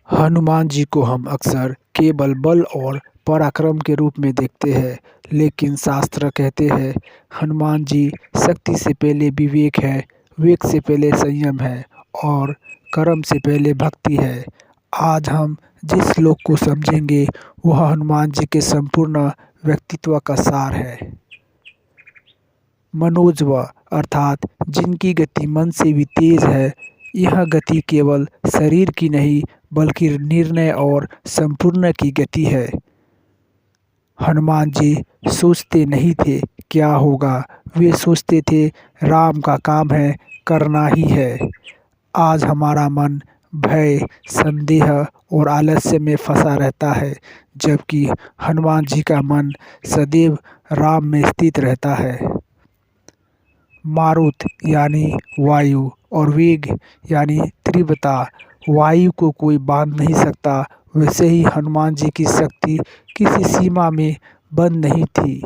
हनुमान जी को हम अक्सर केवल बल और पराक्रम के रूप में देखते हैं, लेकिन शास्त्र कहते हैं हनुमान जी शक्ति से पहले विवेक है, विवेक से पहले संयम है और कर्म से पहले भक्ति है। आज हम जिस श्लोक को समझेंगे वह हनुमान जी के संपूर्ण व्यक्तित्व का सार है। मनोजव अर्थात जिनकी गति मन से भी तेज है। यह गति केवल शरीर की नहीं बल्कि निर्णय और संपूर्ण की गति है। हनुमान जी सोचते नहीं थे क्या होगा, वे सोचते थे राम का काम है, करना ही है। आज हमारा मन भय, संदेह और आलस्य में फंसा रहता है, जबकि हनुमान जी का मन सदैव राम में स्थित रहता है। मारुत यानी वायु और वेग यानी तीव्रता, वायु को कोई बांध नहीं सकता, वैसे ही हनुमान जी की शक्ति किसी सीमा में बंद नहीं थी।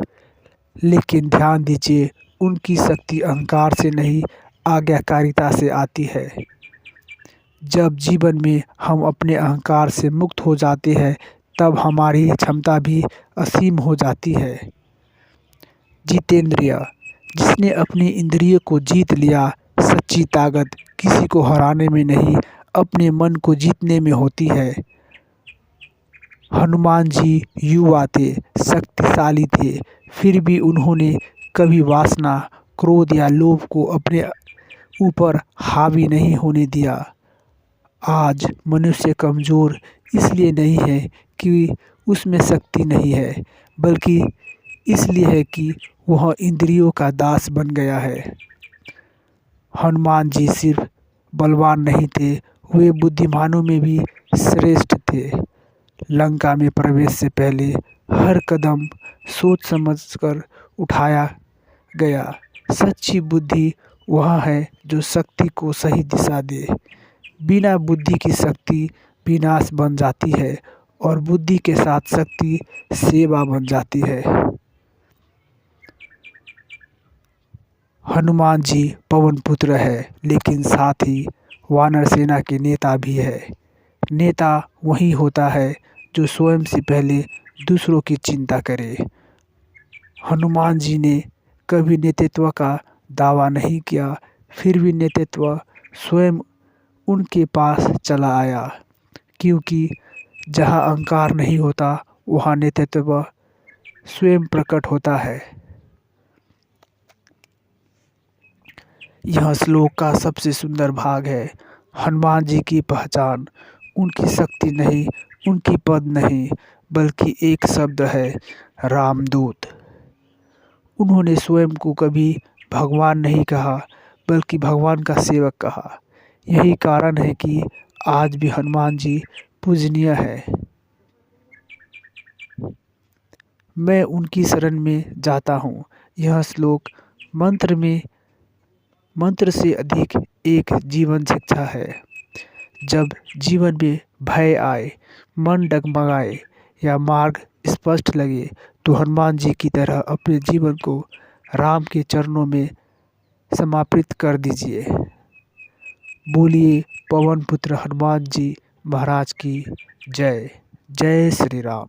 लेकिन ध्यान दीजिए, उनकी शक्ति अहंकार से नहीं आज्ञाकारिता से आती है। जब जीवन में हम अपने अहंकार से मुक्त हो जाते हैं तब हमारी क्षमता भी असीम हो जाती है। जितेंद्रिय, जिसने अपनी इंद्रियों को जीत लिया। सच्ची ताकत किसी को हराने में नहीं, अपने मन को जीतने में होती है। हनुमान जी युवा थे, शक्तिशाली थे, फिर भी उन्होंने कभी वासना, क्रोध या लोभ को अपने ऊपर हावी नहीं होने दिया। आज मनुष्य कमज़ोर इसलिए नहीं है कि उसमें शक्ति नहीं है, बल्कि इसलिए है कि वह इंद्रियों का दास बन गया है। हनुमान जी सिर्फ बलवान नहीं थे, वे बुद्धिमानों में भी श्रेष्ठ थे। लंका में प्रवेश से पहले हर कदम सोच समझकर उठाया गया। सच्ची बुद्धि वह है जो शक्ति को सही दिशा दे। बिना बुद्धि की शक्ति विनाश बन जाती है और बुद्धि के साथ शक्ति सेवा बन जाती है। हनुमान जी पवन पुत्र है, लेकिन साथ ही वानर सेना के नेता भी है। नेता वही होता है जो स्वयं से पहले दूसरों की चिंता करे। हनुमान जी ने कभी नेतृत्व का दावा नहीं किया, फिर भी नेतृत्व स्वयं उनके पास चला आया, क्योंकि जहाँ अहंकार नहीं होता वहाँ नेतृत्व स्वयं प्रकट होता है। यह श्लोक का सबसे सुंदर भाग है। हनुमान जी की पहचान उनकी शक्ति नहीं, उनकी पद नहीं, बल्कि एक शब्द है, रामदूत। उन्होंने स्वयं को कभी भगवान नहीं कहा, बल्कि भगवान का सेवक कहा। यही कारण है कि आज भी हनुमान जी पूजनीय है। मैं उनकी शरण में जाता हूँ। यह श्लोक मंत्र से अधिक एक जीवन शिक्षा है। जब जीवन में भय आए, मन डगमगाए या मार्ग स्पष्ट लगे, तो हनुमान जी की तरह अपने जीवन को राम के चरणों में समर्पित कर दीजिए। बोलिए पवन पुत्र हनुमान जी महाराज की जय। जय श्री राम।